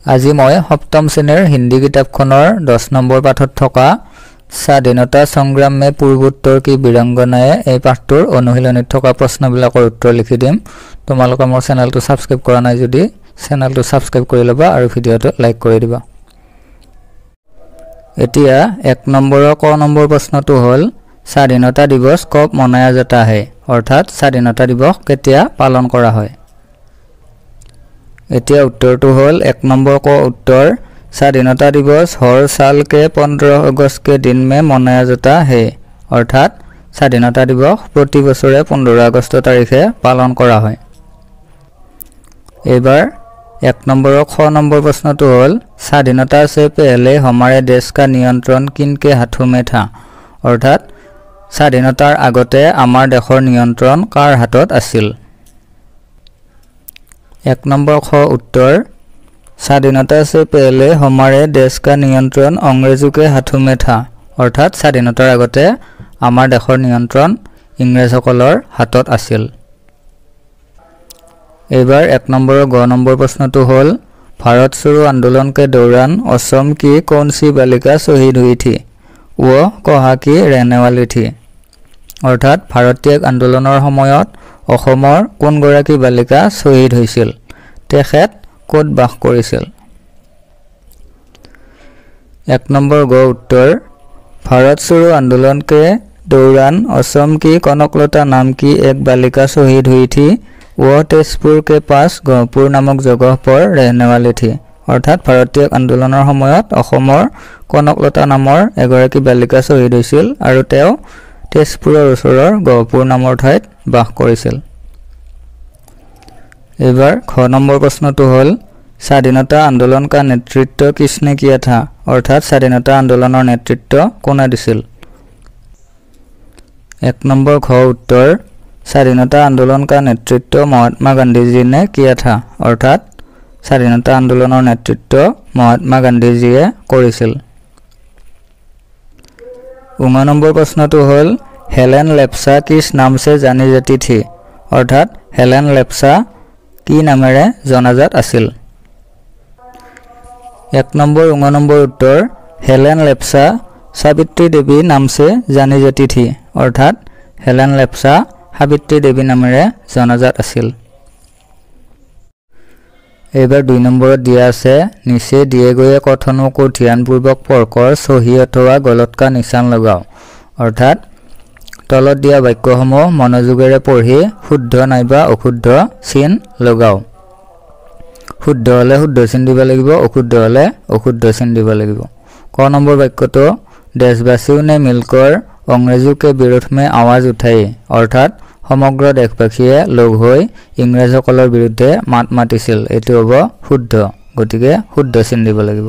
আজি মই সপ্তম শ্ৰেণীৰ হিন্দী কিতাপখনৰ 10 নম্বৰ পাঠত থকা স্বাধীনতা সংগ্ৰাম মে পূৰ্বোত্তৰ কি বীৰাংগনায়ে এই পাঠটোৰ অনুশীলনীত থকা প্ৰশ্নবিলাকৰ উত্তৰ লিখি দিম। তোমালোকে মোৰ চেনেলটো সাবস্ক্ৰাইব কৰা নাই যদি চেনেলটো সাবস্ক্ৰাইব কৰি লবা আৰু ভিডিওটো লাইক কৰি দিবা। এতিয়া 1 নম্বৰৰ ক নম্বৰ প্ৰশ্নটো হ'ল স্বাধীনতা দিৱস কব মনায়া जाता है অৰ্থাৎ স্বাধীনতা দিৱস কেতিয়া পালন কৰা হয়। এতিয়া उत्तरটো হ'ল 1 নম্বৰ ক उत्तर स्वाधीनता दिवस हर साल के 15 अगस्त के दिन में मनाया जाता है अर्थात स्वाधीनता दिवस प्रति बछरे 15 अगस्त तारिखे पालन करा হয়। एबार 1 नंबर ख नंबर प्रश्नটো হ'ল स्वाधीनता से पहले हमारे देश का नियंत्रण किनके हाथों में था अर्थात स्वाधीनतार আগতে আমাৰ দেশৰ নিয়ন্ত্ৰণ কাৰ হাতত আছিল। 1 नंबर ख उत्तर स्वाधीनता से पहले हमारे देश का नियंत्रण अंग्रेजों के हाथों में था अर्थात स्वाधीनतार আগতে আমাৰ দেশৰ নিয়ন্ত্ৰণ ইংৰেজসকলৰ হাতত আছিল। एबार 1 नंबर ग नंबर प्रश्नটো হ'ল भारत छोड़ो आंदोलन के दौरान असम की कौन सी बालिका शहीद हुई थी वो कहाँ की रहने वाली थी अर्थात भारतीय आंदोलনৰ সময়ত অসমৰ কোন গৰাকী বালিকা শহীদ হৈছিল তেখেত কোত বাস কৰিছিল। 1 नंबर ग उत्तर भारत छोड़ो आंदोलन के दौरान असम की कनकलता नाम की एक बालिका शहीद हुई थी वह तेजपुर के पास गहपुर नामक जगह पर रहने वाली थी अर्थात भारतीय आंदोलনৰ সময়ত অসমৰ কনকলতা নামৰ এগৰাকী বালিকা শহীদ হৈছিল আৰু তেওঁ তেজপুৰৰ ওচৰৰ গহপুৰ নামৰ ঠাইত বাস কৰিছিল। एबार ख नंबर प्रश्नটো হ'ল स्वाधीनता आंदोलन का नेतृत्व किसने किया था अर्थात स्वाधीनता आंदोलনৰ नेतृत्व কোনে দিছিল। 1 नंबर ख उत्तर स्वाधीनता आंदोलन का नेतृत्व महात्मा गांधी जी ने किया था अर्थात स्वाधीनता आंदोलনৰ नेतृत्व महात्मा गांधी जीয়ে কৰিছিল। 19 नंबर प्रश्नটো হ'ল हेलेन लेप्सा किस नाम से जानी जाती थी अर्थात हेलेन लेप्सा की नामेरे जनाजात আছিল। 1 नंबर 19 नंबर उत्तर हेलेन लेप्सा सावित्री देवी नाम से जानी जाती थी अर्थात हेलेन लेप्सा सावित्री देवी नामेरे जनाजात আছিল। एबार 2 नम्बरत दिया আছে নিচে दिए गए कथनों को ध्यानपूर्वक पढ़कर सही अथवा गलत का निशान लगाओ अर्थात तলত দিয়া বাক্যসমূহ মনোযোগেৰে পঢ়ি শুদ্ধ নাইবা অশুদ্ধ চিন লগাও। শুদ্ধ হলে শুদ্ধ চিন দিব লাগিব অশুদ্ধ হলে অশুদ্ধ চিন দিব লাগিব। ক নম্বৰ বাক্যটো देशवासियों ने मिलकर अंग्रेजों के विरोध में आवाज उठाई अर्थात समग्र देशवासीये लग হৈ ইংৰেজসকলৰ বিৰুদ্ধে মাত মাতিছিল এটো হ'ব শুদ্ধ গতিকে শুদ্ধ চিন দিব লাগিব।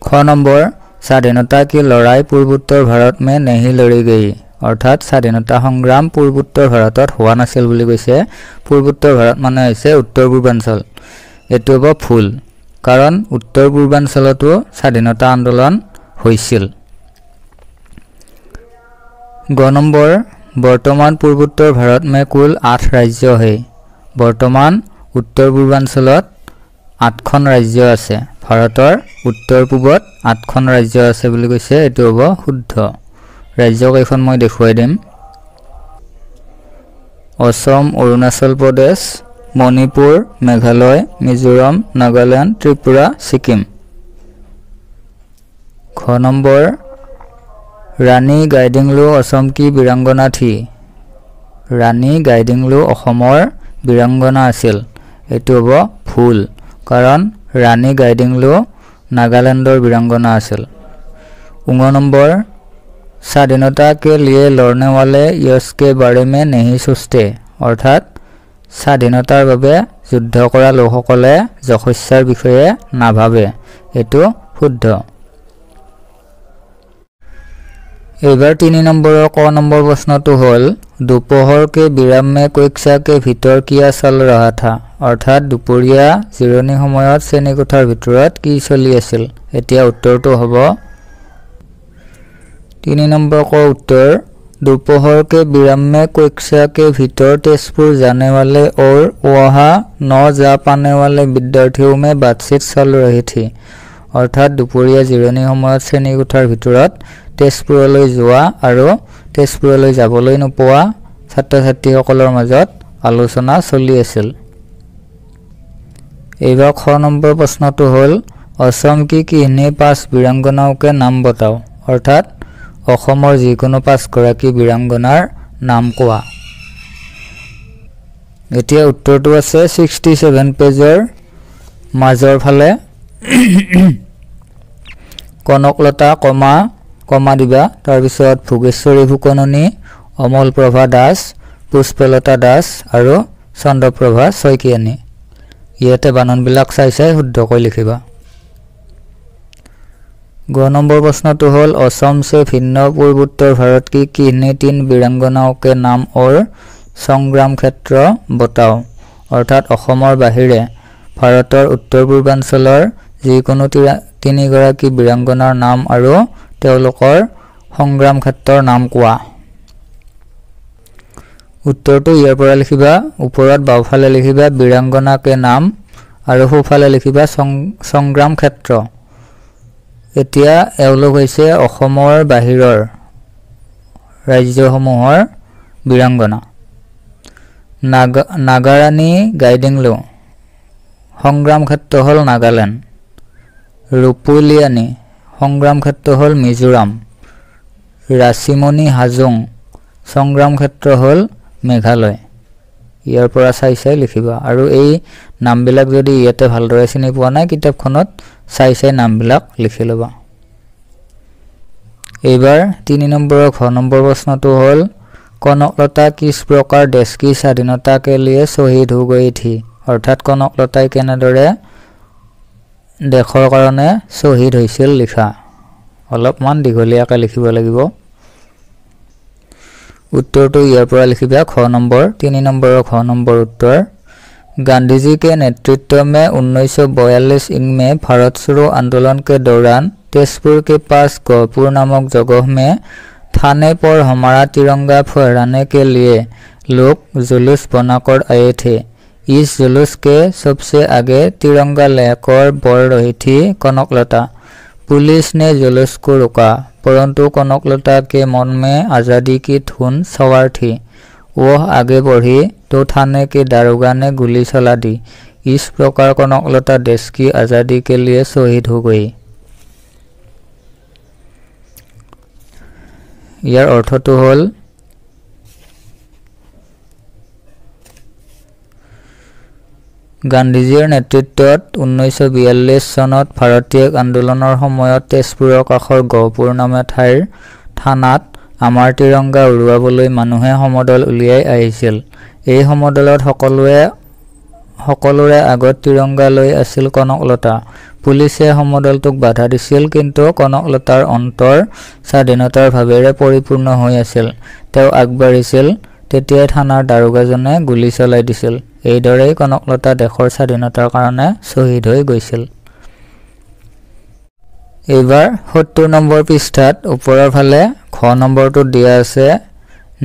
খ নম্বৰ स्वाधीनता की लड़ाई पूर्वोत्तर भारत में नहीं लड़ी गई अर्थात स्वाधीनता संग्राम पूर्वोत्तर भारतत हुआ नाছিল বুলি কৈছে। पूर्वोत्तर भारत মানে হৈছে उत्तर पूर्वांचल এটো হ'ব ভুল কাৰণ उत्तर पूर्वांचलতো স্বাধীনতা আন্দোলন হৈছিল। গ নম্বৰ वर्तमान पूर्वोत्तर भारत में कुल 8 राज्य है वर्तमान उत्तर पूर्वांचলত 8খন राज्य আছে ভাৰতৰ উত্তৰ পূবত 8খন ৰাজ্য আছে বুলি কৈছে এটো হ'ব শুদ্ধ। ৰাজ্য কেইখন মই দেখুৱাই দিম অসম অৰুণাচল প্ৰদেশ মণিপুৰ মেঘালয় মিজোৰাম নাগালেণ্ড ত্ৰিপুৰা ছিকিম। খ নম্বৰ रानी गाइडिंगलु असम की वीरांगना थी रानी गाइडिंगलु অসমৰ वीरांगना আছিল এটো হ'ব ভুল কাৰণ रानी गाइडिंगलु नागालैंडर वीरांगना আছিল। 19 नंबर स्वाधीनता के लिए लड़ने वाले यश के बारे में नहीं सोचते अर्थात स्वाधीनतार বাবে যুদ্ধ কৰা লোকসকলে যশস্যাৰ বিষয়ে নাভাবে এটো শুদ্ধ। एबार 3 नंबर क नंबर प्रश्नটো হ'ল दोपहर के विराम में कक्षा के भीतर किया चल रहा था अर्थात दुपरिया जिरणी সময়ত শ্ৰেণীকোঠাৰ ভিতৰত কি চলি আছিল এতিয়া উত্তৰটো হ'ব 3 নম্বৰ ক उत्तर दोपहर के विराम में कक्षा के भीतर तेजपुर जाने वाले और वहां न जा पाने वाले विद्यार्थियों में बातचीत चल रही थी। अर्थात दुपरिया जिरणी সময়ত শ্ৰেণীকোঠাৰ ভিতৰত তেজপুৰলৈ যোৱা আৰু তেজপুৰলৈ যাবলৈ নোপোৱা ছাত্ৰ-ছাত্ৰীসকলৰ মাজত আলোচনা চলি আছিল। এইবাৰ খ নম্বৰ প্ৰশ্নটো হ'ল असम की किन्हीं 5 वीरांगनाओं के नाम बताओ। अर्थात অসমৰ যিকোনো 5 গৰাকী বীৰাংগনাৰ নাম কোৱা। এতিয়া উত্তৰটো আছে 67 পেজৰ মাজৰ ফালে কনকলতা কমা দিবা। তাৰ পিছত ভোগেশ্বৰী ফুকননী, অমল প্ৰভা দাস, পুষ্পলতা দাস আৰু চন্দ্ৰপ্ৰভা শইকীয়ানী। ইয়াতে বানানবিলাক চাই শুদ্ধকৈ লিখিবা। ग नंबर प्रश्न तो हल असम से भिन्न पूर्वोत्तर भारत की किन्हीं 3 वीरांगनाओं के नाम और संग्राम क्षेत्र बताओ। अर्थात অসমৰ বাহিৰে ভাৰতৰ উত্তৰ পূৰ্বাঞ্চলৰ যিকোনো 3 গৰাকী বীৰাংগনাৰ নাম আৰু তেওঁলোকৰ সংগ্ৰাম ক্ষেত্ৰৰ নাম কোৱা। উত্তৰটো ইয়াৰ পৰা লিখিবা। ওপৰত বাওঁফালে লিখিবা বীৰাংগনা কে নাম আৰু সোঁফালে লিখিবা সংগ্ৰাম ক্ষেত্ৰ। এতিয়া এওঁলোক হৈছে অসমৰ বাহিৰৰ ৰাজ্যসমূহৰ বীৰাংগনা। নাগাৰাণী গাইডিংলো সংগ্ৰাম ক্ষেত্ৰ হ'ল নাগালেণ্ড। ৰূপলিয়ানী সংগ্ৰাম ক্ষেত্ৰ হ'ল মিজোৰাম। ৰাচিমণি হাজোং সংগ্ৰাম ক্ষেত্ৰ হ'ল মেঘালয়। ইয়াৰ পৰা চাই লিখিবা আৰু এই নামবিলাক যদি ইয়াতে ভালদৰে চিনি পোৱা নাই কিতাপখনত চাই নামবিলাক লিখি ল'বা। এইবাৰ 3 নম্বৰৰ ঘ নম্বৰ প্ৰশ্নটো হ'ল কনকলতা किस प्रकार देश की स्वाधीनता के लिए शहीद हो गई थी। अर्थात কনকলতাই কেনেদৰে দেশৰ কাৰণে শহীদ হৈছিল লিখা। অলপমান দীঘলীয়াকৈ লিখিব লাগিব। उत्तरটো ইয়াৰ পৰা লিখিবা খ নম্বৰ 3 নম্বৰৰ খ নম্বৰ उत्तर गांधी जी के नेतृत्व में 1942 में भारत छोड़ो आंदोलन के दौरान तेजपुर के पास गहपुर नामक जगह में थाने पर हमारा तिरंगा फहराने के लिए लोग जुलूस बनाकर आए थे। इस जुलूस के सबसे आगे तिरंगा लेकर बढ़ रही थी कनकलता। पुलिस ने जुलूस को रोका परंतु कनकलता के मन में आज़ादी की धुन सवार थी। वह आगे बढ़ी तो थाने के दारोगा ने गोली चला दी। इस प्रकार कनकलता देश की आज़ादी के लिए शहीद हो गई। यार अर्थটো হল গান্ধীজীৰ নেতৃত্বত 1942 চনত ভাৰতীয় আন্দোলনৰ সময়ত তেজপুৰৰ কাষৰ গহপুৰ নামে ঠাইৰ থানাত আমাৰ তিৰংগা উৰুৱাবলৈ মানুহে সমদল উলিয়াই আহিছিল। এই সমদলত সকলোৰে আগত তিৰংগা লৈ আছিল কনকলতা। পুলিচে সমদলটোক বাধা দিছিল কিন্তু কনকলতাৰ অন্তৰ স্বাধীনতাৰ ভাৱেৰে পৰিপূৰ্ণ হৈ আছিল। তেওঁ আগবাঢ়িছিল তেতিয়াই থানাৰ দাৰোগাজনে গুলি চলাই দিছিল। এইদৰে কনকলতা দেশৰ স্বাধীনতাৰ কাৰণে শহীদ হৈ গৈছিল। এইবাৰ 70 নম্বৰ পৃষ্ঠাত ওপৰৰ ফালে খ নম্বৰটো দিয়া আছে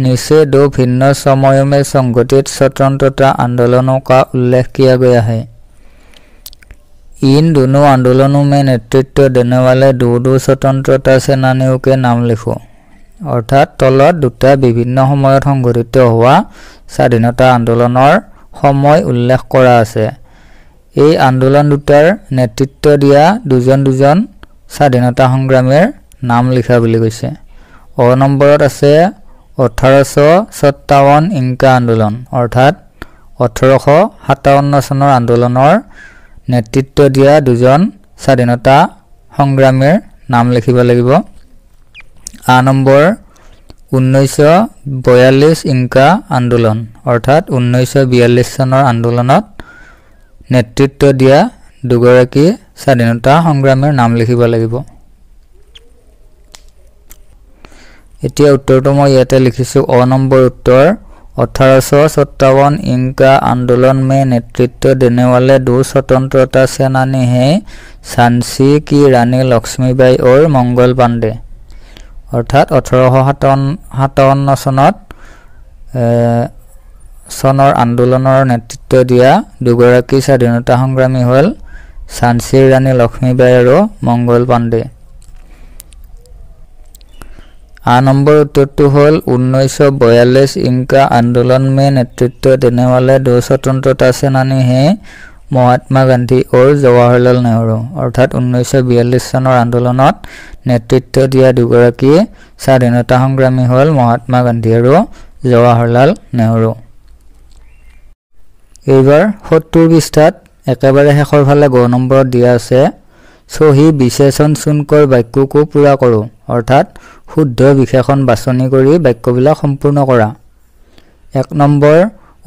नीचे 2 भिन्न समयों में संगठित स्वतंत्रता आंदोलनों का उल्लेख किया गया है। इन दोनों आंदोलनों में नेतृत्व देने वाले 2 स्वतंत्रता सेनानियों के नाम लिखो। अर्थात तলত 2টা বিভিন্ন সময়ত সংগঠিত হোৱা স্বাধীনতা আন্দোলনৰ সময় উল্লেখ কৰা আছে। এই আন্দোলন দুটাৰ নেতৃত্ব দিয়া দুজন স্বাধীনতা সংগ্ৰামীৰ নাম লিখা বুলি কৈছে। অ নম্বৰত আছে 1857 ইনকা আন্দোলন। অৰ্থাৎ 1857 চনৰ আন্দোলনৰ নেতৃত্ব দিয়া 2জন স্বাধীনতা সংগ্ৰামীৰ নাম লিখিব লাগিব। আ নম্বৰ 1942 ইনকা আন্দোলন। অৰ্থাৎ 1942 চনৰ আন্দোলনত নেতৃত্ব দিয়া 2 গৰাকী স্বাধীনতা সংগ্ৰামীৰ নাম লিখিব লাগিব। এতিয়া উত্তৰটো মই ইয়াতে লিখিছো অ নম্বৰ उत्तर 1857 इनका आंदोलन में नेतृत्व देने वाले 2 स्वतंत्रता सेनानी हैं झांसी की रानी लक्ष्मीबाई और मंगल पांडे। অৰ্থাৎ 1857 চনত চনৰ আন্দোলনৰ নেতৃত্ব দিয়া দুগৰাকী স্বাধীনতা সংগ্ৰামী হ'ল ঝান্সীৰ ৰাণী লক্ষ্মীবাই আৰু মংগল পাণ্ডে। নম্বৰ उत्तरটো হ'ল 1942 इनका आंदोलन में नेतृत्व देने वाले 2 स्वतंत्रता सेनानी हैं महात्मा गांधी और जवाहरलाल नेहरू। अर्थात 1942 চনৰ আন্দোলনত নেতৃত্ব দিয়া দুগৰাকী স্বাধীনতা সংগ্ৰামী হ'ল মহাত্মা গান্ধী আৰু জৱাহৰলাল নেहरू। এইবাৰ 70 পৃষ্ঠাত একেবাৰে শেষৰ ফালে গ নম্বৰত দিয়া আছে সহি বিশেষণ চুনকৰ বাক্যকো পুৰা কৰো। অৰ্থাৎ শুদ্ধ বিশেষণ বাছনি কৰি বাক্যবিলাক সম্পূৰ্ণ কৰা। 1 নম্বৰ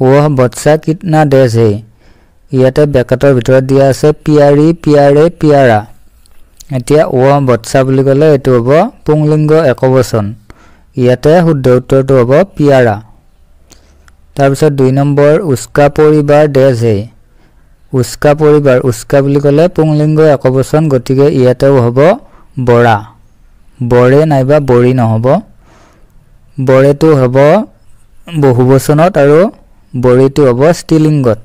ওহ বচ্চা কিতনা দেশ হে। ইয়াতে ব্ৰেকেটৰ ভিতৰত দিয়া আছে পিয়াৰী পিয়াৰে পিয়াৰা। এতিয়া ওহ বচ্চা বুলি ক'লে এইটো হ'ব পুংলিংগ একবচন। ইয়াতে শুদ্ধ উত্তৰটো হ'ব পিয়াৰা। তাৰপিছত 2 নম্বৰ উস্কা পৰিবাৰ দেশ হে। উস্কা পৰিবাৰ উস্কা বুলি ক'লে পুংলিংগ একবচন, গতিকে ইয়াতেও হ'ব বৰা। বৰে নাইবা বৰি নহ'ব। বৰেটো হ'ব বহুবচনত আৰু বৰিটো হ'ব স্ত্ৰীলিংগত।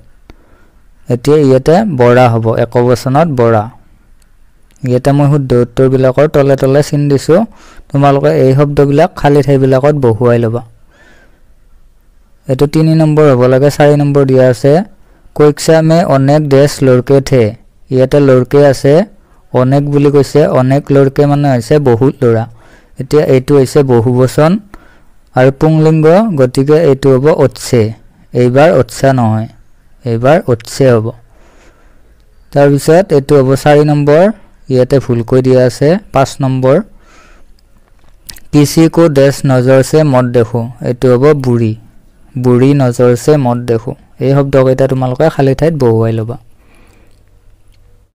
এতিয়া ইয়াতে বৰা হ'ব একবচনত বৰা। ইয়াতে মই শুদ্ধ উত্তৰবিলাকৰ তলে তলে চিন দিছোঁ। তোমালোকে এই শব্দবিলাক খালী ঠাইবিলাকত বহুৱাই ল'বা। এইটো 3 নম্বৰ হ'ব লাগে। 4 নম্বৰ দিয়া আছে কক্সা মে অনেক দেশ লড়কে থে। ইয়াতে লড়কে আছে, অনেক বুলি কৈছে, অনেক লড়কে মানে হৈছে বহুত ল'ৰা। এতিয়া এইটো হৈছে বহুবচন আৰু পুংলিংগ, গতিকে এইটো হ'ব অতছে। এইবাৰ অতছা নহয়, এইবাৰ অতছে হ'ব। তাৰপিছত এইটো হ'ব 4 নম্বৰ, ইয়াতে ভুলকৈ দিয়া আছে 5 নম্বৰ কিছি কো দেশ নজৰ সে মত দেখো। এইটো হ'ব বুঢ়ী। বুঢ়ী নজৰ সে মত দেখো। এই শব্দকেইটা তোমালোকে খালী ঠাইত বহুৱাই ল'বা।